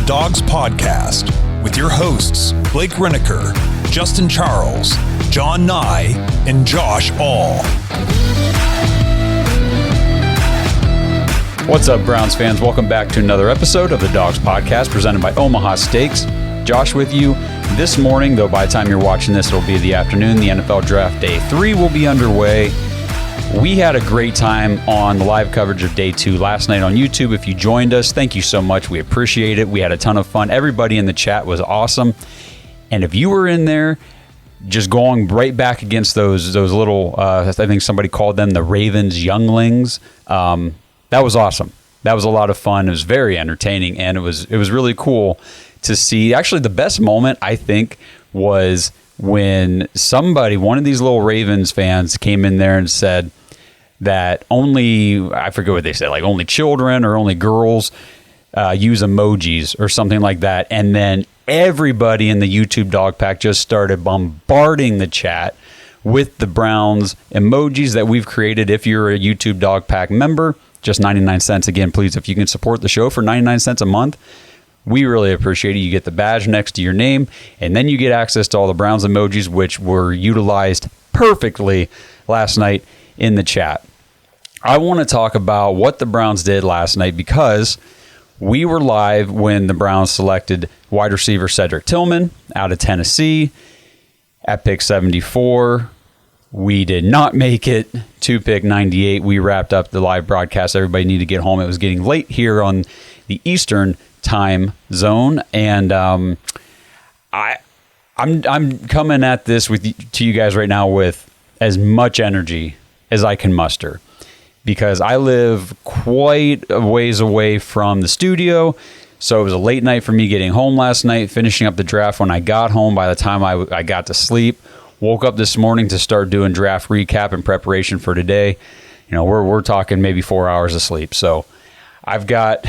Dawgs podcast with your hosts, Blake Reneker, Justin Charles, John Nye, and Josh All. What's up, Browns fans? Welcome back to another episode of the Dawgs podcast presented by Omaha Steaks. Josh with you this morning, though by the time you're watching this, it'll be the afternoon. The NFL Draft Day 3 will be underway. We had a great time on the live coverage of Day 2 last night on YouTube. If you joined us, thank you so much. We appreciate it. We had a ton of fun. Everybody in the chat was awesome. And if you were in there, just going right back against those little, I think somebody called them the Ravens younglings, that was awesome. That was a lot of fun. It was very entertaining, and it was really cool to see. Actually, the best moment, I think, was when one of these little Ravens fans came in there and said that I forget what they said, like only children or only girls use emojis or something like that. And then everybody in the YouTube dog pack just started bombarding the chat with the Browns emojis that we've created. If you're a YouTube dog pack member, just 99 cents. Again, please, if you can support the show for 99 cents a month, we really appreciate it. You get the badge next to your name, and then you get access to all the Browns emojis, which were utilized perfectly last night in the chat. I want to talk about what the Browns did last night because we were live when the Browns selected wide receiver Cedric Tillman out of Tennessee at pick 74. We did not make it to pick 98. We wrapped up the live broadcast. Everybody needed to get home. It was getting late here on the Eastern time zone, and I'm coming at this to you guys right now with as much energy as I can muster, because I live quite a ways away from the studio. So it was a late night for me getting home last night, finishing up the draft when I got home. By the time I got to sleep, woke up this morning to start doing draft recap and preparation for today. You know, we're talking maybe 4 hours of sleep. So I got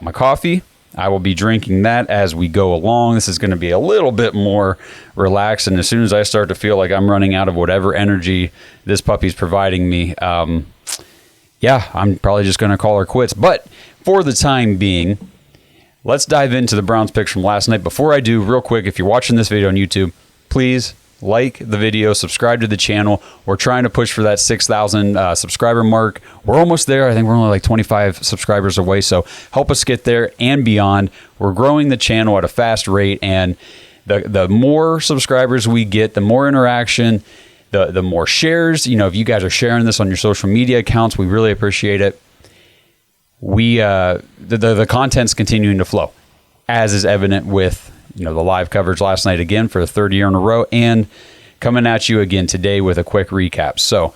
my coffee. I will be drinking that as we go along. This is going to be a little bit more relaxed, and as soon as I start to feel like I'm running out of whatever energy this puppy's providing me, I'm probably just going to call her quits. But for the time being, let's dive into the Browns picks from last night. Before I do, real quick, if you're watching this video on YouTube, please like the video, subscribe to the channel. We're trying to push for that 6,000 subscriber mark. We're almost there. I think we're only like 25 subscribers away, so help us get there and beyond. We're growing the channel at a fast rate, and the more subscribers we get, the more interaction, the more shares. You know, if you guys are sharing this on your social media accounts, we really appreciate it. The content's continuing to flow, as is evident with the live coverage last night again for the third year in a row, and coming at you again today with a quick recap. So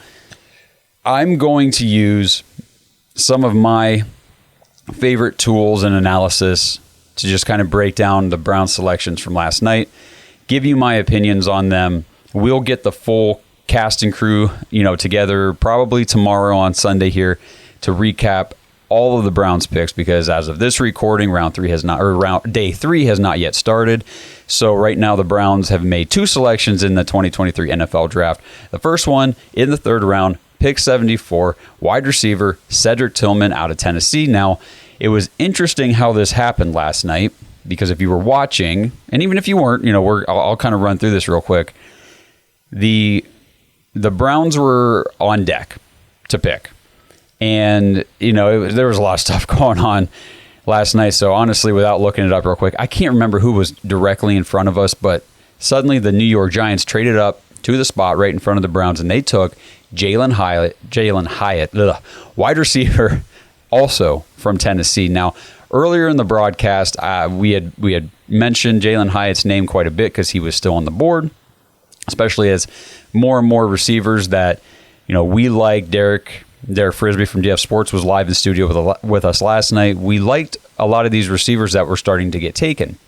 I'm going to use some of my favorite tools and analysis to just kind of break down the Browns selections from last night, give you my opinions on them. We'll get the full cast and crew, together probably tomorrow on Sunday here to recap all of the Browns picks, because as of this recording, day 3 has not yet started. So right now the Browns have made 2 selections in the 2023 NFL Draft. The first one in the 3rd round, pick 74, wide receiver Cedric Tillman out of Tennessee. Now, it was interesting how this happened last night, because if you were watching, and even if you weren't, I'll kind of run through this real quick. The Browns were on deck to pick. And, there was a lot of stuff going on last night. So honestly, without looking it up real quick, I can't remember who was directly in front of us, but suddenly the New York Giants traded up to the spot right in front of the Browns, and they took Jalen Hyatt, wide receiver, also from Tennessee. Now, earlier in the broadcast, we had mentioned Jalen Hyatt's name quite a bit because he was still on the board, especially as more and more receivers that, we like. Derek Frisbee from DF Sports was live in studio with us last night. We liked a lot of these receivers that were starting to get taken.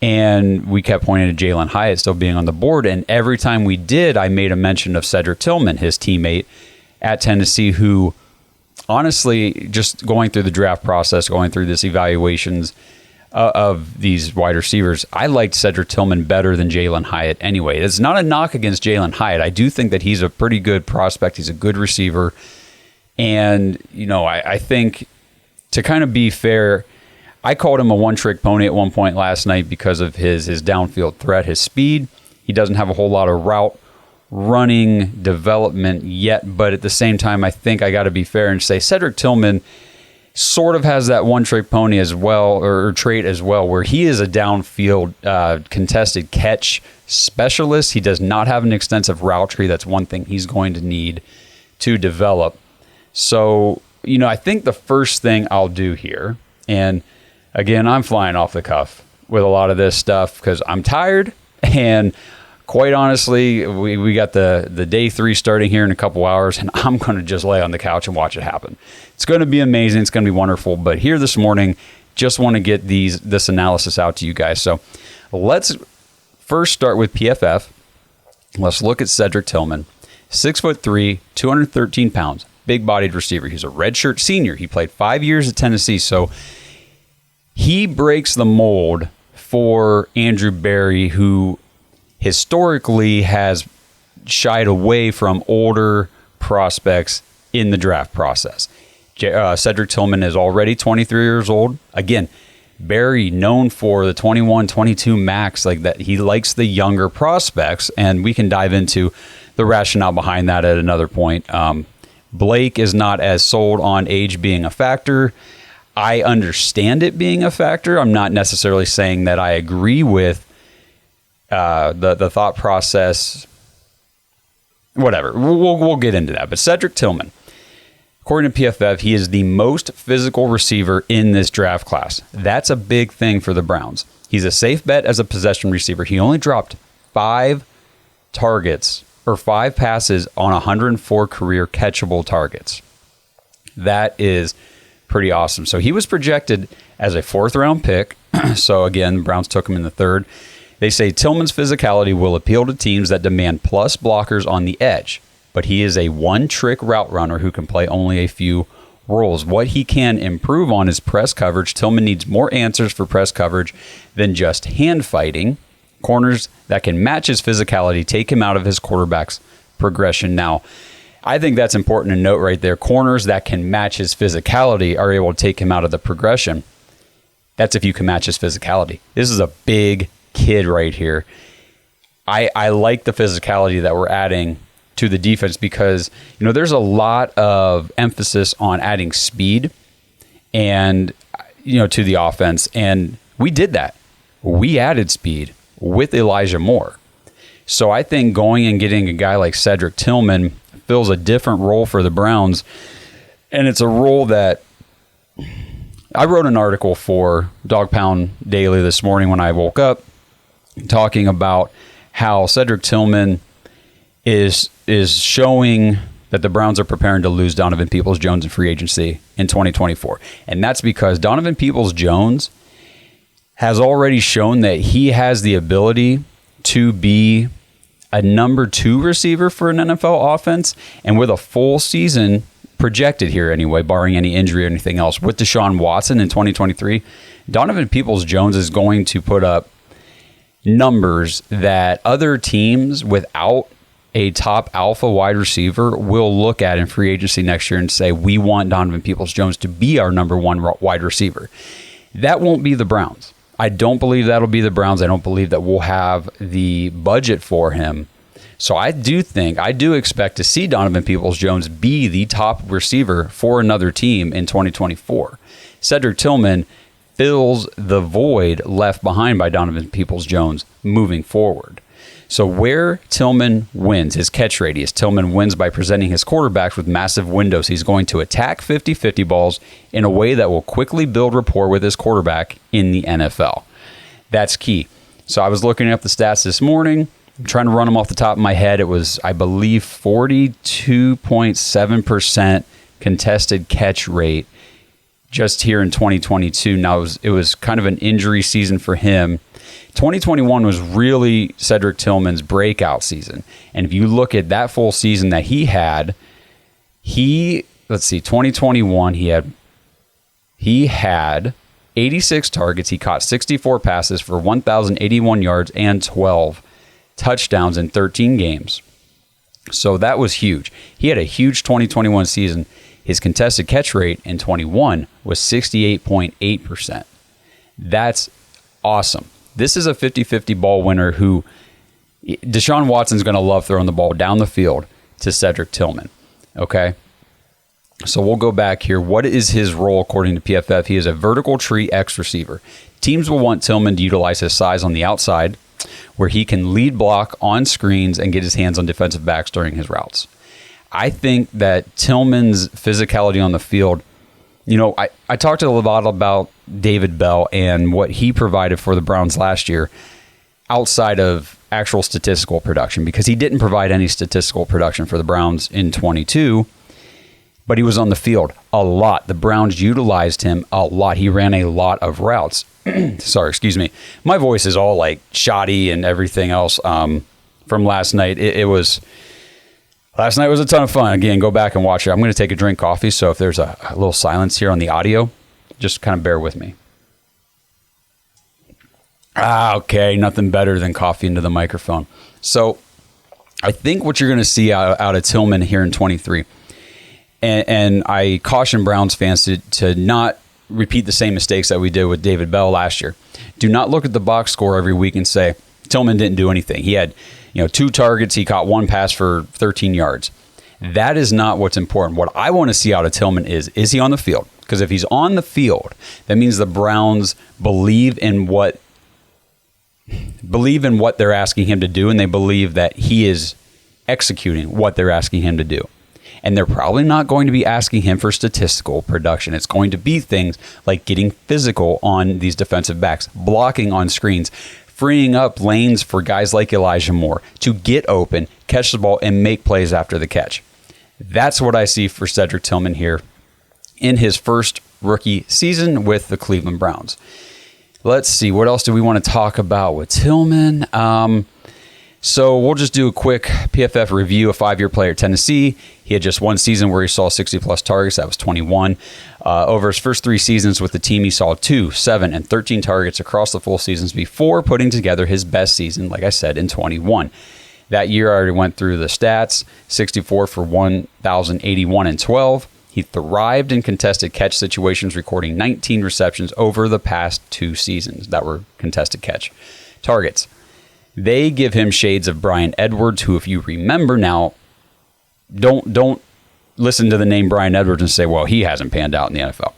And we kept pointing to Jalen Hyatt still being on the board. And every time we did, I made a mention of Cedric Tillman, his teammate at Tennessee, who honestly, just going through the draft process, going through this evaluations of these wide receivers, I liked Cedric Tillman better than Jalen Hyatt anyway. It's not a knock against Jalen Hyatt. I do think that he's a pretty good prospect. He's a good receiver. And, I think to kind of be fair, I called him a one-trick pony at one point last night because of his downfield threat, his speed. He doesn't have a whole lot of route running development yet, but at the same time, I think I got to be fair and say Cedric Tillman sort of has that one-trick pony as well, or trait as well, where he is a downfield contested catch specialist. He does not have an extensive route tree. That's one thing he's going to need to develop. So, I think the first thing I'll do here, and again, I'm flying off the cuff with a lot of this stuff because I'm tired, and quite honestly, we got the day 3 starting here in a couple hours, and I'm going to just lay on the couch and watch it happen. It's going to be amazing. It's going to be wonderful. But here this morning, just want to get this analysis out to you guys. So let's first start with PFF. Let's look at Cedric Tillman. 6'3", 213 pounds, big-bodied receiver. He's a redshirt senior. He played 5 years at Tennessee. So he breaks the mold for Andrew Berry, who historically has shied away from older prospects in the draft process. Cedric Tillman is already 23 years old. Again, Berry known for the 21, 22 max, like that. He likes the younger prospects, and we can dive into the rationale behind that at another point. Blake is not as sold on age being a factor. I understand it being a factor. I'm not necessarily saying that I agree with the thought process. Whatever. We'll get into that. But Cedric Tillman, according to PFF, he is the most physical receiver in this draft class. That's a big thing for the Browns. He's a safe bet as a possession receiver. He only dropped 5 targets or 5 passes on 104 career catchable targets. That is pretty awesome. So he was projected as a 4th-round pick. So again, Browns took him in the 3rd. They say Tillman's physicality will appeal to teams that demand plus blockers on the edge, but he is a one-trick route runner who can play only a few roles. What he can improve on is press coverage. Tillman needs more answers for press coverage than just hand fighting. Corners that can match his physicality take him out of his quarterback's progression. Now, I think that's important to note right there. Corners that can match his physicality are able to take him out of the progression. That's if you can match his physicality. This is a big kid right here. I like the physicality that we're adding to the defense because, there's a lot of emphasis on adding speed and, to the offense. And we did that. We added speed with Elijah Moore. So I think going and getting a guy like Cedric Tillman fills a different role for the Browns. And it's a role that I wrote an article for Dog Pound Daily this morning when I woke up, talking about how Cedric Tillman is showing that the Browns are preparing to lose Donovan Peoples-Jones in free agency in 2024. And that's because Donovan Peoples-Jones has already shown that he has the ability to be a number 2 receiver for an NFL offense. And with a full season projected here anyway, barring any injury or anything else, with Deshaun Watson in 2023, Donovan Peoples-Jones is going to put up numbers that other teams without a top alpha wide receiver will look at in free agency next year and say, we want Donovan Peoples-Jones to be our number 1 wide receiver. That won't be the Browns. I don't believe that'll be the Browns. I don't believe that we'll have the budget for him. So I do expect to see Donovan Peoples-Jones be the top receiver for another team in 2024. Cedric Tillman fills the void left behind by Donovan Peoples-Jones moving forward. So where Tillman wins, his catch radius, Tillman wins by presenting his quarterbacks with massive windows. He's going to attack 50-50 balls in a way that will quickly build rapport with his quarterback in the NFL. That's key. So I was looking up the stats this morning. I'm trying to run them off the top of my head. It was, I believe, 42.7% contested catch rate just here in 2022. Now, it was kind of an injury season for him. 2021 was really Cedric Tillman's breakout season. And if you look at that full season that he had, 2021, he had 86 targets. He caught 64 passes for 1,081 yards and 12 touchdowns in 13 games. So that was huge. He had a huge 2021 season. His contested catch rate in 21 was 68.8%. That's awesome. This is a 50-50 ball winner who Deshaun Watson's going to love throwing the ball down the field to Cedric Tillman. Okay? So we'll go back here. What is his role according to PFF? He is a vertical tree X receiver. Teams will want Tillman to utilize his size on the outside, where he can lead block on screens and get his hands on defensive backs during his routes. I think that Tillman's physicality on the field, I talked a lot about David Bell and what he provided for the Browns last year outside of actual statistical production, because he didn't provide any statistical production for the Browns in 22, but he was on the field a lot. The Browns utilized him a lot. He ran a lot of routes. Sorry, excuse me. My voice is all like shoddy and everything else from last night. Last night was a ton of fun. Again, go back and watch it. I'm going to take a drink coffee, so if there's a little silence here on the audio, just kind of bear with me. Okay, nothing better than coffee into the microphone. So I think what you're going to see out of Tillman here in 23, and I caution Browns fans to not repeat the same mistakes that we did with David Bell last year. Do not look at the box score every week and say, Tillman didn't do anything. He had 2 targets. He caught 1 pass for 13 yards. That is not what's important. What I want to see out of Tillman is he on the field? Because if he's on the field, that means the Browns believe in what they're asking him to do, and they believe that he is executing what they're asking him to do. And they're probably not going to be asking him for statistical production. It's going to be things like getting physical on these defensive backs, blocking on screens, freeing up lanes for guys like Elijah Moore to get open, catch the ball, and make plays after the catch. That's what I see for Cedric Tillman here in his first rookie season with the Cleveland Browns. Let's see, what else do we want to talk about with Tillman? So we'll just do a quick PFF review. A 5-year player at Tennessee. He had just 1 season where he saw 60-plus targets. That was 21. Over his first 3 seasons with the team, he saw 2, 7, and 13 targets across the full seasons before putting together his best season, like I said, in 21. That year, I already went through the stats. 64 for 1,081 and 12. He thrived in contested catch situations, recording 19 receptions over the past 2 seasons that were contested catch targets. They give him shades of Bryan Edwards, who, if you remember now, don't listen to the name Bryan Edwards and say, well, he hasn't panned out in the NFL.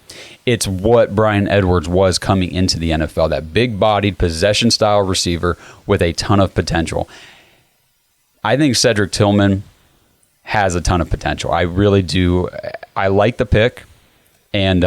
It's what Bryan Edwards was coming into the NFL, that big-bodied, possession-style receiver with a ton of potential. I think Cedric Tillman has a ton of potential. I really do. I like the pick, and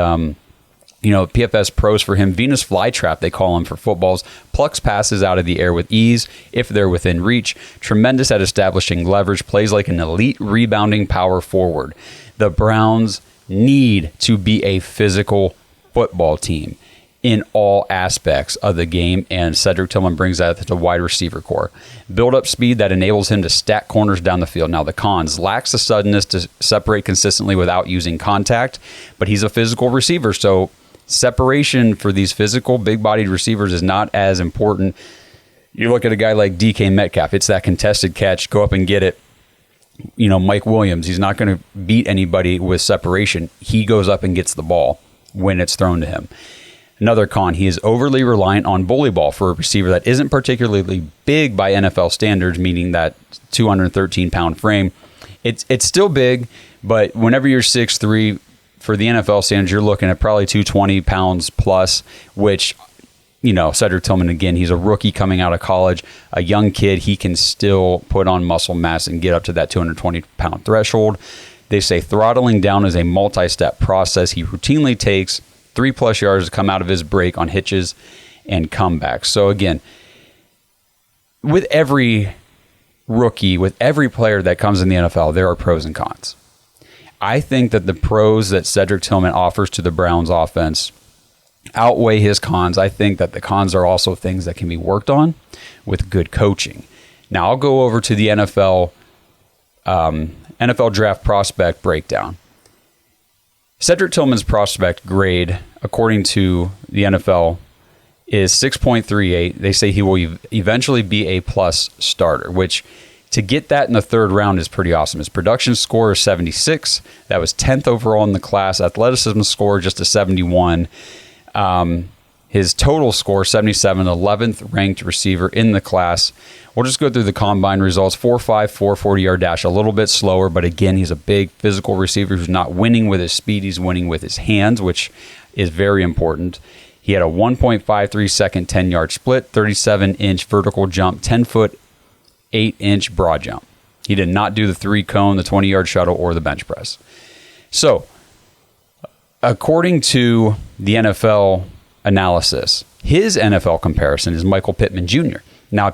PFS pros for him. Venus flytrap, they call him for footballs. Plucks passes out of the air with ease if they're within reach. Tremendous at establishing leverage. Plays like an elite rebounding power forward. The Browns need to be a physical football team in all aspects of the game, and Cedric Tillman brings that to the wide receiver core. Build-up speed that enables him to stack corners down the field. Now, the cons: lacks the suddenness to separate consistently without using contact, but he's a physical receiver, so separation for these physical, big-bodied receivers is not as important. You look at a guy like DK Metcalf, it's that contested catch, go up and get it. Mike Williams, he's not going to beat anybody with separation. He goes up and gets the ball when it's thrown to him. Another con, he is overly reliant on bully ball for a receiver that isn't particularly big by NFL standards, meaning that 213-pound frame. It's still big, but whenever you're 6'3", for the NFL standards, you're looking at probably 220 pounds plus, which, Cedric Tillman, again, he's a rookie coming out of college, a young kid. He can still put on muscle mass and get up to that 220-pound threshold. They say throttling down is a multi-step process. He routinely takes 3+ yards to come out of his break on hitches and comebacks. So again, with every rookie, with every player that comes in the NFL, there are pros and cons. I think that the pros that Cedric Tillman offers to the Browns offense outweigh his cons. I think that the cons are also things that can be worked on with good coaching. Now I'll go over to the NFL draft prospect breakdown. Cedric Tillman's prospect grade, according to the NFL, is 6.38. They say he will eventually be a plus starter, which to get that in the 3rd round is pretty awesome. His production score is 76. That was 10th overall in the class. Athleticism score just a 71. His total score, 77, 11th ranked receiver in the class. We'll just go through the combine results. 4.54 40-yard dash, a little bit slower, but again, he's a big physical receiver who's not winning with his speed. He's winning with his hands, which is very important. He had a 1.53 second 10-yard split, 37-inch vertical jump, 10-foot, 8-inch broad jump. He did not do the 3-cone, the 20-yard shuttle, or the bench press. So, according to the NFL analysis, his NFL comparison is Michael Pittman Jr. Now,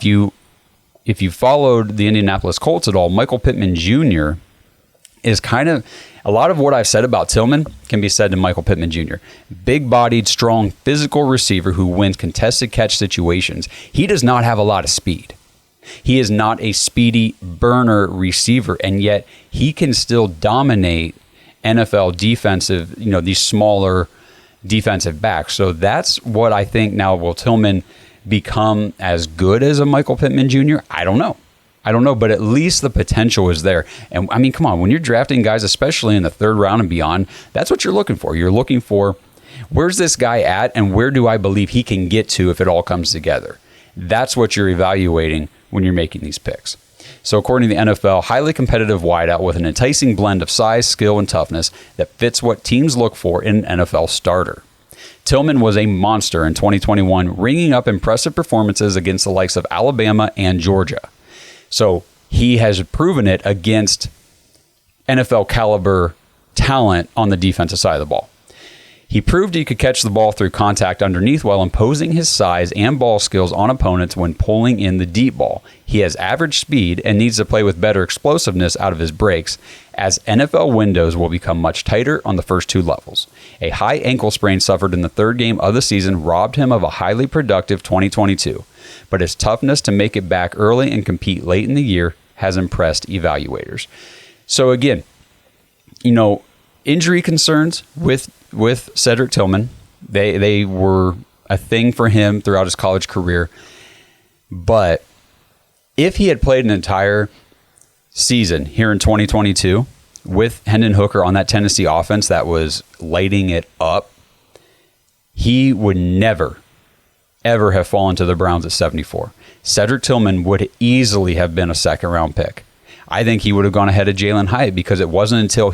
if you followed the Indianapolis Colts at all, Michael Pittman Jr. is kind of, a lot of what I've said about Tillman can be said to Michael Pittman Jr. Big-bodied, strong, physical receiver who wins contested catch situations. He does not have a lot of speed. He is not a speedy burner receiver, and yet he can still dominate NFL defensive, these smaller defensive backs. So that's what I think now. Will Tillman become as good as a Michael Pittman Jr.? I don't know, but at least the potential is there. And I mean, come on, when you're drafting guys, especially in the third round and beyond, that's what you're looking for. You're looking for, where's this guy at and where do I believe he can get to if it all comes together? That's what you're evaluating when you're making these picks. So according to the NFL, highly competitive wideout with an enticing blend of size, skill, and toughness that fits what teams look for in an NFL starter. Tillman was a monster in 2021, ringing up impressive performances against the likes of Alabama and Georgia. So he has proven it against NFL caliber talent on the defensive side of the ball. He proved he could catch the ball through contact underneath while imposing his size and ball skills on opponents when pulling in the deep ball. He has average speed and needs to play with better explosiveness out of his breaks, as NFL windows will become much tighter on the first two levels. A high ankle sprain suffered in the third game of the season robbed him of a highly productive 2022, but his toughness to make it back early and compete late in the year has impressed evaluators. So again, injury concerns with Cedric Tillman, they were a thing for him throughout his college career. But if he had played an entire season here in 2022 with Hendon Hooker on that Tennessee offense that was lighting it up, he would never, ever have fallen to the Browns at 74. Cedric Tillman would easily have been a second-round pick. I think he would have gone ahead of Jalen Hyatt because it wasn't until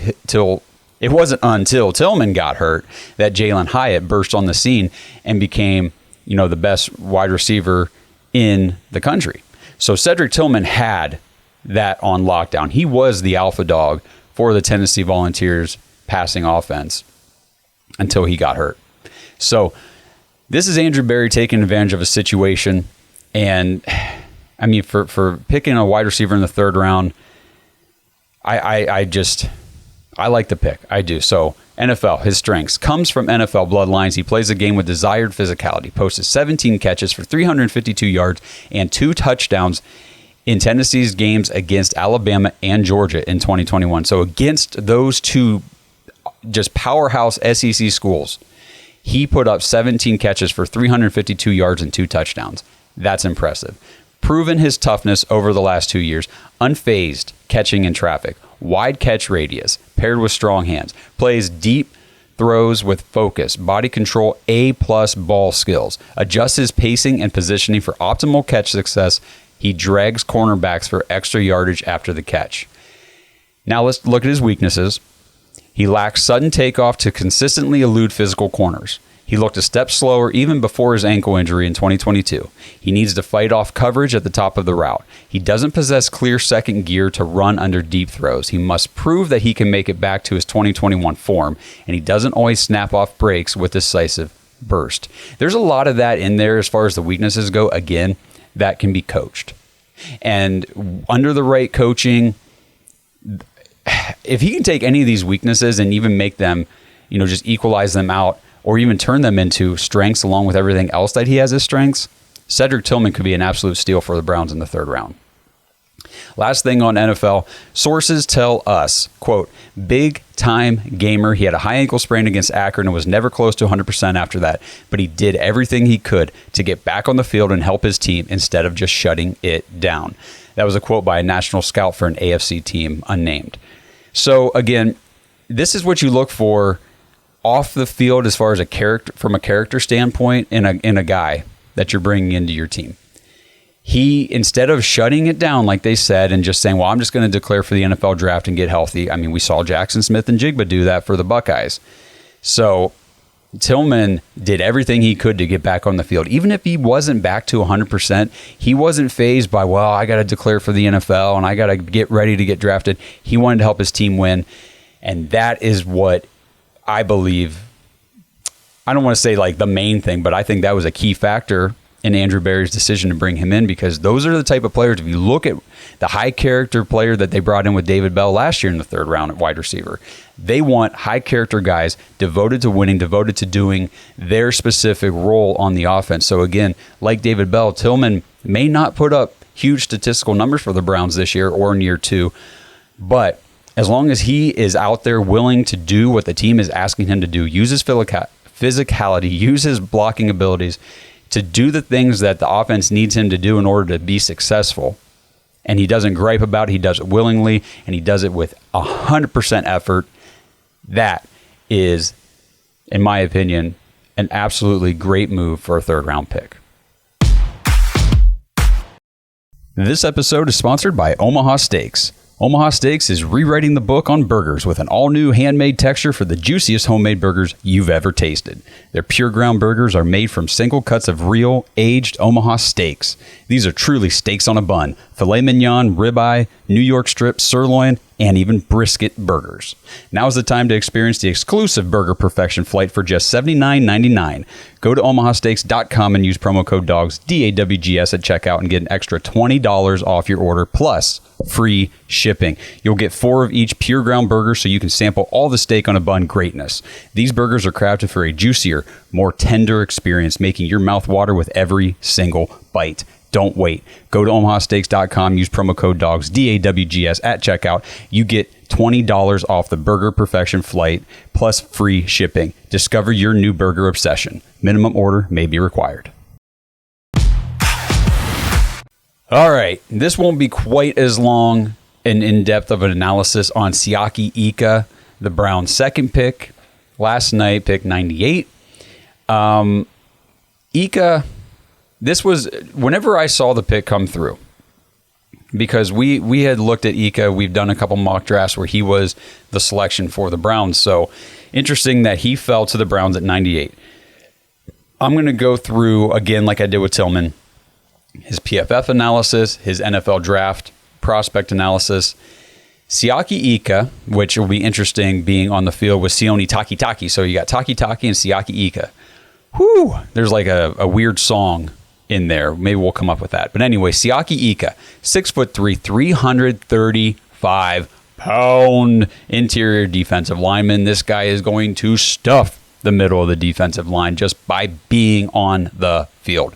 Tillman got hurt that Jalen Hyatt burst on the scene and became, the best wide receiver in the country. So Cedric Tillman had that on lockdown. He was the alpha dog for the Tennessee Volunteers passing offense until he got hurt. So this is Andrew Berry taking advantage of a situation. And I mean, for picking a wide receiver in the third round, I like the pick. I do. So NFL, his strengths. Comes from NFL bloodlines. He plays a game with desired physicality. Posted 17 catches for 352 yards and 2 touchdowns in Tennessee's games against Alabama and Georgia in 2021. So against those two just powerhouse SEC schools, he put up 17 catches for 352 yards and 2 touchdowns. That's impressive. Proven his toughness over the last 2 years. Unfazed catching in traffic. Wide catch radius, paired with strong hands. Plays deep throws with focus, body control, A-plus ball skills. Adjusts his pacing and positioning for optimal catch success. He drags cornerbacks for extra yardage after the catch. Now let's look at his weaknesses. He lacks sudden takeoff to consistently elude physical corners. He looked a step slower even before his ankle injury in 2022. He needs to fight off coverage at the top of the route. He doesn't possess clear second gear to run under deep throws. He must prove that he can make it back to his 2021 form, and he doesn't always snap off breaks with decisive burst. There's a lot of that in there as far as the weaknesses go. Again, that can be coached. And under the right coaching, if he can take any of these weaknesses and even make them, just equalize them out, or even turn them into strengths along with everything else that he has as strengths, Cedric Tillman could be an absolute steal for the Browns in the third round. Last thing on NFL, sources tell us, quote, big-time gamer. He had a high ankle sprain against Akron and was never close to 100% after that, but he did everything he could to get back on the field and help his team instead of just shutting it down. That was a quote by a national scout for an AFC team, unnamed. So, again, this is what you look for off the field as far as from a character standpoint in a guy that you're bringing into your team. He, instead of shutting it down like they said and just saying, well, I'm just going to declare for the NFL draft and get healthy. I mean, we saw Jackson Smith and Jigba do that for the Buckeyes. So Tillman did everything he could to get back on the field. Even if he wasn't back to 100%, he wasn't fazed by, well, I got to declare for the NFL and I got to get ready to get drafted. He wanted to help his team win. And that is what I believe, I don't want to say like the main thing, but I think that was a key factor in Andrew Berry's decision to bring him in, because those are the type of players, if you look at the high character player that they brought in with David Bell last year in the third round at wide receiver, they want high character guys devoted to winning, devoted to doing their specific role on the offense. So again, like David Bell, Tillman may not put up huge statistical numbers for the Browns this year or in year two, but as long as he is out there willing to do what the team is asking him to do, use his physicality, use his blocking abilities to do the things that the offense needs him to do in order to be successful, and he doesn't gripe about it, he does it willingly, and he does it with 100% effort, that is, in my opinion, an absolutely great move for a third-round pick. This episode is sponsored by Omaha Steaks. Omaha Steaks is rewriting the book on burgers with an all-new handmade texture for the juiciest homemade burgers you've ever tasted. Their pure ground burgers are made from single cuts of real, aged Omaha steaks. These are truly steaks on a bun: filet mignon, ribeye, New York strip, sirloin, and even brisket burgers. Now is the time to experience the exclusive Burger Perfection flight for just $79.99. Go to omahasteaks.com and use promo code DAWGS, DAWGS, at checkout and get an extra $20 off your order, plus free shipping. You'll get 4 of each pure ground burger so you can sample all the steak on a bun greatness. These burgers are crafted for a juicier, more tender experience, making your mouth water with every single bite. Don't wait. Go to omahasteaks.com, use promo code DAWGS, DAWGS, at checkout. You get $20 off the Burger Perfection flight plus free shipping. Discover your new burger obsession. Minimum order may be required. All right, this won't be quite as long and in-depth of an analysis on Siaki Ika, the Browns' second pick. Last night, pick 98. Ika, this was, whenever I saw the pick come through, because we had looked at Ika, we've done a couple mock drafts where he was the selection for the Browns. So interesting that he fell to the Browns at 98. I'm going to go through, again, like I did with Tillman, his PFF analysis, his NFL draft prospect analysis. Siaki Ika, which will be interesting being on the field with Sione Takitaki. So you got Takitaki and Siaki Ika. Whew, there's like a weird song in there. Maybe we'll come up with that. But anyway, Siaki Ika, 6'3", 335-pound interior defensive lineman. This guy is going to stuff the middle of the defensive line just by being on the field.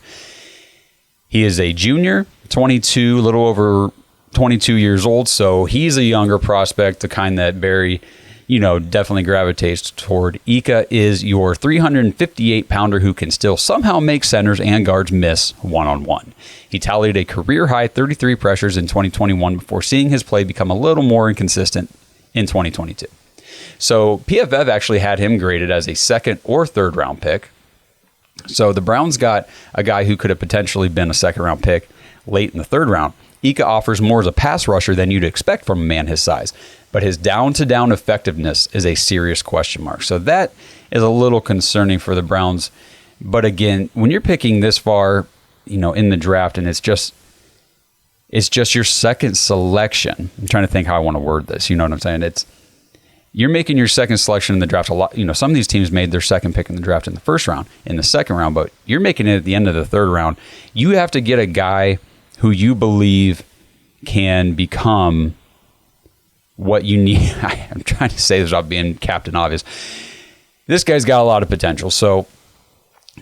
He is a junior, 22, a little over 22 years old, so he's a younger prospect, the kind that Barry, definitely gravitates toward. Ika is your 358-pounder who can still somehow make centers and guards miss one-on-one. He tallied a career-high 33 pressures in 2021 before seeing his play become a little more inconsistent in 2022. So PFF actually had him graded as a second or third round pick. So the Browns got a guy who could have potentially been a second-round pick late in the third round. Ika offers more as a pass rusher than you'd expect from a man his size, but his down-to-down effectiveness is a serious question mark. So that is a little concerning for the Browns. But again, when you're picking this far, in the draft, and it's just your second selection. I'm trying to think how I want to word this. You know what I'm saying? You're making your second selection in the draft a lot. Some of these teams made their second pick in the draft in the first round, in the second round, but you're making it at the end of the third round. You have to get a guy who you believe can become what you need. I'm trying to say this without being Captain Obvious. This guy's got a lot of potential. So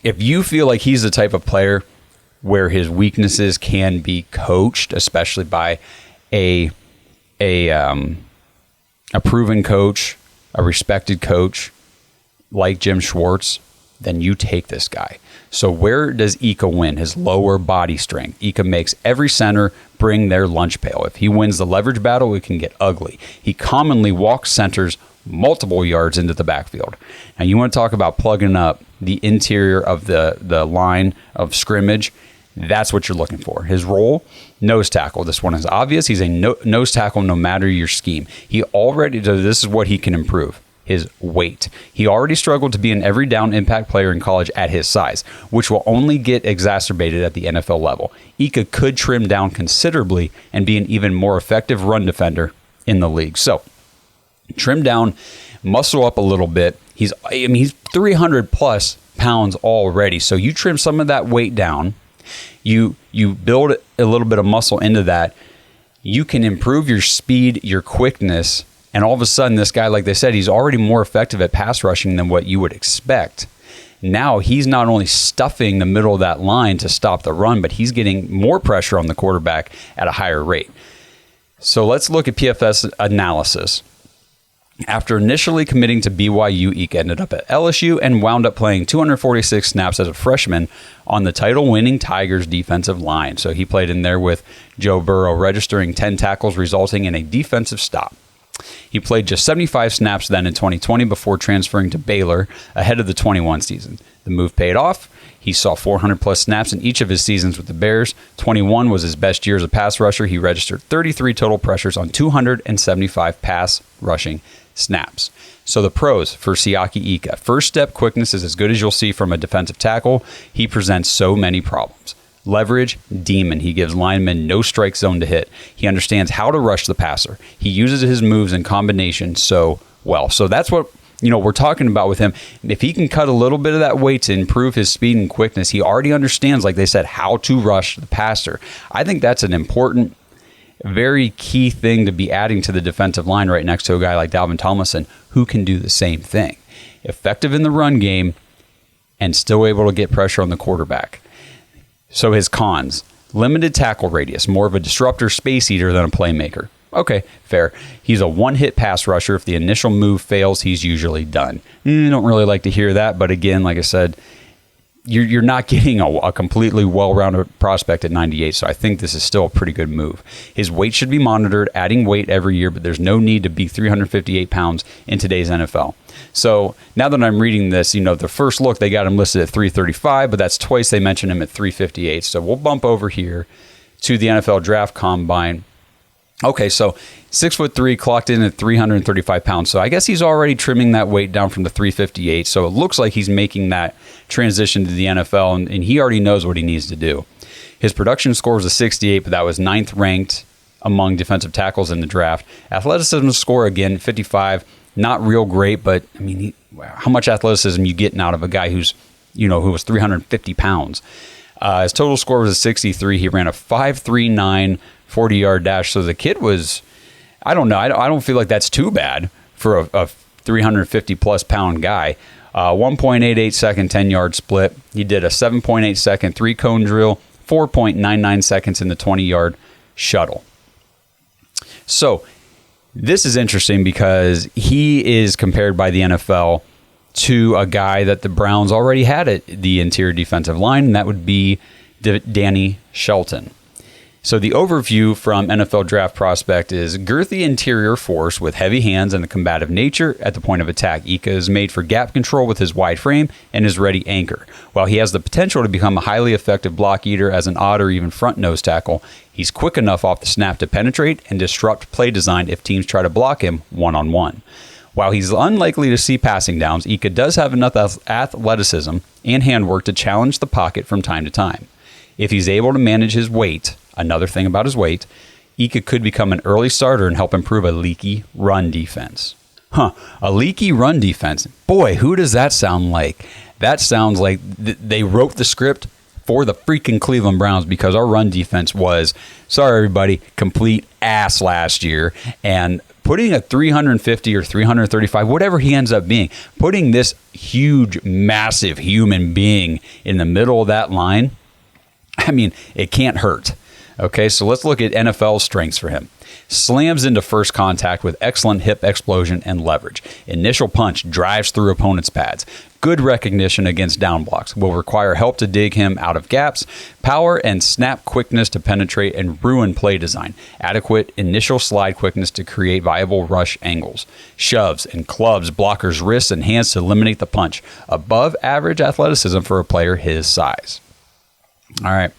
if you feel like he's the type of player where his weaknesses can be coached, especially by a proven coach, a respected coach like Jim Schwartz, then you take this guy. So where does Ika win? His lower body strength. Ika makes every center bring their lunch pail. If he wins the leverage battle, it can get ugly. He commonly walks centers multiple yards into the backfield. Now you want to talk about plugging up the interior of the line of scrimmage. That's what you're looking for. His role, nose tackle. This one is obvious. He's a nose tackle no matter your scheme. This is what he can improve. His weight. He already struggled to be an every down impact player in college at his size, which will only get exacerbated at the NFL level. Ika could trim down considerably and be an even more effective run defender in the league. So, trim down, muscle up a little bit. He's 300 plus pounds already. So you trim some of that weight down, you build a little bit of muscle into that, you can improve your speed, your quickness. And all of a sudden, this guy, like they said, he's already more effective at pass rushing than what you would expect. Now, he's not only stuffing the middle of that line to stop the run, but he's getting more pressure on the quarterback at a higher rate. So let's look at PFS analysis. After initially committing to BYU, Ika ended up at LSU and wound up playing 246 snaps as a freshman on the title-winning Tigers defensive line. So he played in there with Joe Burrow, registering 10 tackles, resulting in a defensive stop. He played just 75 snaps then in 2020 before transferring to Baylor ahead of the 21 season. The move paid off. He saw 400-plus snaps in each of his seasons with the Bears. 21 was his best year as a pass rusher. He registered 33 total pressures on 275 pass rushing snaps. So the pros for Siaki Ika. First step quickness is as good as you'll see from a defensive tackle. He presents so many problems. Leverage, demon. He gives linemen no strike zone to hit. He understands how to rush the passer. He uses his moves in combination so well. So that's what we're talking about with him. If he can cut a little bit of that weight to improve his speed and quickness, he already understands, like they said, how to rush the passer. I think that's an important, very key thing to be adding to the defensive line right next to a guy like Dalvin Tomlinson, who can do the same thing. Effective in the run game and still able to get pressure on the quarterback. So his cons: limited tackle radius, more of a disruptor, space eater than a playmaker. Okay, fair. He's a one-hit pass rusher. If the initial move fails, he's usually done. Don't really like to hear that, but again, like I said, you're not getting a completely well-rounded prospect at 98, so I think this is still a pretty good move. His weight should be monitored, adding weight every year, but there's no need to be 358 pounds in today's NFL. So now that I'm reading this, the first look, they got him listed at 335, but that's twice they mentioned him at 358. So we'll bump over here to the NFL Draft Combine. Okay, so 6'3", clocked in at 335 pounds. So I guess he's already trimming that weight down from the 358. So it looks like he's making that transition to the NFL, and he already knows what he needs to do. His production score was a 68, but that was 9th ranked among defensive tackles in the draft. Athleticism score, again, 55. Not real great, but how much athleticism you getting out of a guy who was 350 pounds? His total score was a 63. He ran a 5.39 40-yard dash. So the kid was, I don't know, I don't feel like that's too bad for a 350-plus pound guy. 1.88 second 10-yard split. He did a 7.8 second 3-cone drill, 4.99 seconds in the 20-yard shuttle. So this is interesting because he is compared by the NFL to a guy that the Browns already had at the interior defensive line, and that would be Danny Shelton. So the overview from NFL Draft Prospect is girthy interior force with heavy hands and a combative nature at the point of attack. Ika is made for gap control with his wide frame and his ready anchor. While he has the potential to become a highly effective block eater as an odd or even front nose tackle, he's quick enough off the snap to penetrate and disrupt play design if teams try to block him one-on-one. While he's unlikely to see passing downs, Ika does have enough athleticism and handwork to challenge the pocket from time to time. If he's able to manage his weight, another thing about his weight, Ika could become an early starter and help improve a leaky run defense. A leaky run defense. Boy, who does that sound like? That sounds like they wrote the script for the freaking Cleveland Browns, because our run defense was, sorry everybody, complete ass last year. And putting a 350 or 335, whatever he ends up being, putting this huge, massive human being in the middle of that line, it can't hurt. Okay, so let's look at NFL strengths for him. Slams into first contact with excellent hip explosion and leverage. Initial punch drives through opponents' pads. Good recognition against down blocks. Will require help to dig him out of gaps. Power and snap quickness to penetrate and ruin play design. Adequate initial slide quickness to create viable rush angles. Shoves and clubs blockers' wrists and hands to eliminate the punch. Above average athleticism for a player his size. All right.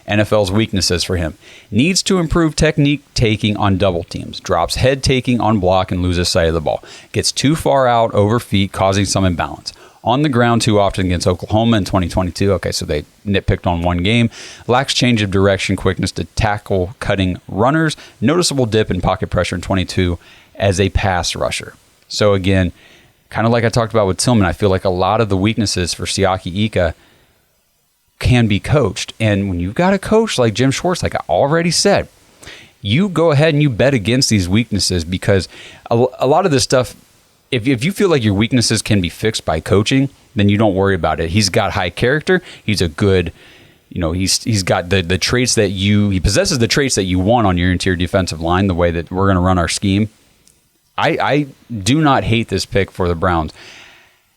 NFL's weaknesses for him. Needs to improve technique taking on double teams. Drops head taking on block and loses sight of the ball. Gets too far out over feet, causing some imbalance. On the ground too often against Oklahoma in 2022. Okay, so they nitpicked on one game. Lacks change of direction, quickness to tackle cutting runners. Noticeable dip in pocket pressure in 22 as a pass rusher. So again, kind of like I talked about with Tillman, I feel like a lot of the weaknesses for Siaki Ika can be coached. And when you've got a coach like Jim Schwartz, like I already said, you go ahead and you bet against these weaknesses, because a lot of this stuff, if you feel like your weaknesses can be fixed by coaching, then you don't worry about it. He's got high character. He's a good, he's got the traits that he possesses the traits that you want on your interior defensive line, the way that we're going to run our scheme. I do not hate this pick for the Browns.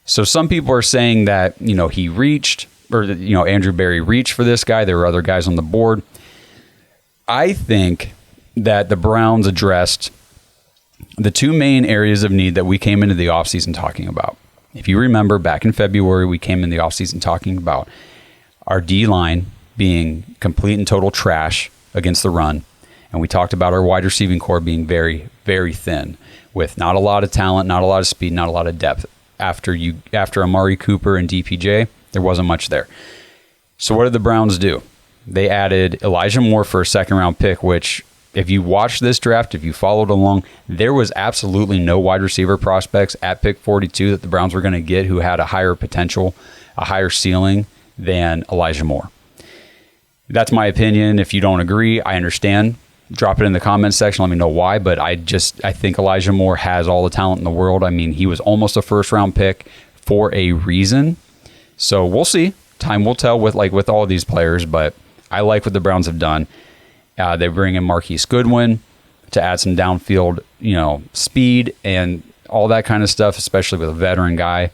So some people are saying that, he reached, or Andrew Berry reached for this guy. There were other guys on the board. I think that the Browns addressed the two main areas of need that we came into the offseason talking about. If you remember, back in February, we came in the offseason talking about our D-line being complete and total trash against the run. And we talked about our wide receiving core being very, very thin, with not a lot of talent, not a lot of speed, not a lot of depth. After Amari Cooper and DPJ, there wasn't much there. So what did the Browns do? They added Elijah Moore for a second-round pick, which, if you watched this draft, if you followed along, there was absolutely no wide receiver prospects at pick 42 that the Browns were going to get who had a higher potential, a higher ceiling than Elijah Moore. That's my opinion. If you don't agree, I understand. Drop it in the comments section. Let me know why. But I think Elijah Moore has all the talent in the world. I mean, he was almost a first-round pick for a reason. So we'll see. Time will tell with all of these players, but I like what the Browns have done. They bring in Marquise Goodwin to add some downfield, speed and all that kind of stuff, especially with a veteran guy.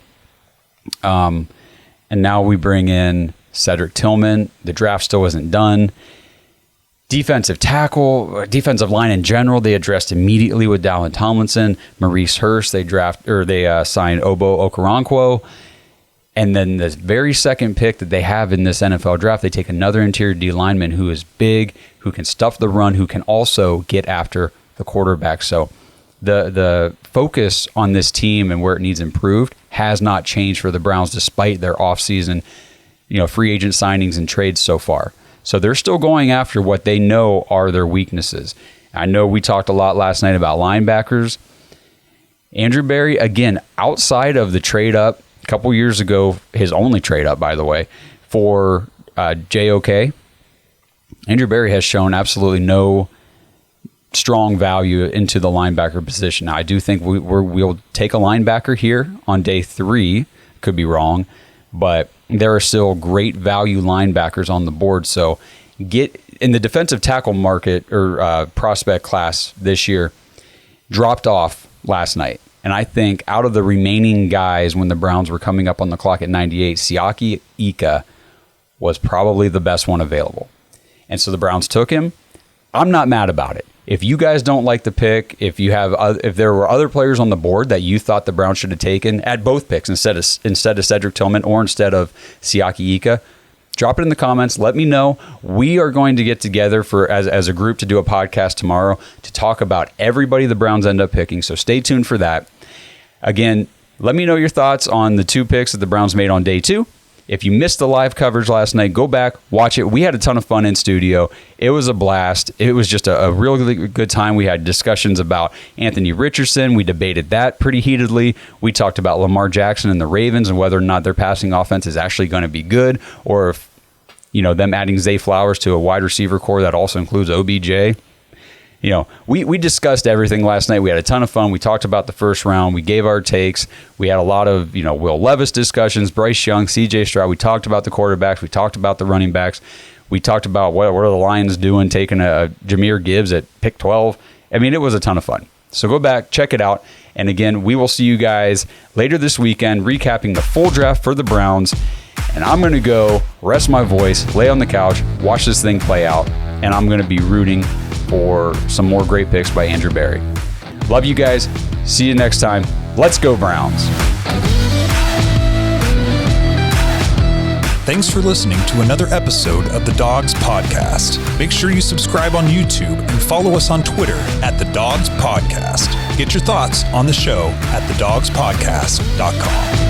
And now we bring in Cedric Tillman. The draft still isn't done. Defensive tackle, defensive line in general, they addressed immediately with Dalvin Tomlinson, Maurice Hurst. They signed Obo Okoronkwo. And then the very second pick that they have in this NFL draft, they take another interior D lineman who is big, who can stuff the run, who can also get after the quarterback. So the focus on this team and where it needs improved has not changed for the Browns despite their offseason, free agent signings and trades so far. So they're still going after what they know are their weaknesses. I know we talked a lot last night about linebackers. Andrew Berry, again, outside of the trade up, a couple years ago, his only trade up, by the way, for JOK, Andrew Berry has shown absolutely no strong value into the linebacker position. Now, I do think we'll take a linebacker here on day 3. Could be wrong, but there are still great value linebackers on the board. So get in the defensive tackle market or prospect class this year dropped off last night. And I think out of the remaining guys, when the Browns were coming up on the clock at 98, Siaki Ika was probably the best one available. And so the Browns took him. I'm not mad about it. If you guys don't like the pick, if there were other players on the board that you thought the Browns should have taken at both picks instead of Cedric Tillman or instead of Siaki Ika, drop it in the comments. Let me know. We are going to get together as a group to do a podcast tomorrow to talk about everybody the Browns end up picking. So stay tuned for that. Again, let me know your thoughts on the 2 picks that the Browns made on day 2. If you missed the live coverage last night, go back, watch it. We had a ton of fun in studio. It was a blast. It was just a really good time. We had discussions about Anthony Richardson. We debated that pretty heatedly. We talked about Lamar Jackson and the Ravens and whether or not their passing offense is actually going to be good, or if them adding Zay Flowers to a wide receiver core that also includes OBJ. We discussed everything last night. We had a ton of fun. We talked about the first round. We gave our takes. We had a lot of, Will Levis discussions, Bryce Young, CJ Stroud. We talked about the quarterbacks. We talked about the running backs. We talked about what are the Lions doing, taking a Jahmyr Gibbs at pick 12. I mean, it was a ton of fun. So go back, check it out. And again, we will see you guys later this weekend recapping the full draft for the Browns. And I'm going to go rest my voice, lay on the couch, watch this thing play out. And I'm going to be rooting for some more great picks by Andrew Berry. Love you guys. See you next time. Let's go Browns. Thanks for listening to another episode of the Dawgs Podcast. Make sure you subscribe on YouTube and follow us on Twitter at the Dawgs Podcast. Get your thoughts on the show at thedawgspodcast.com.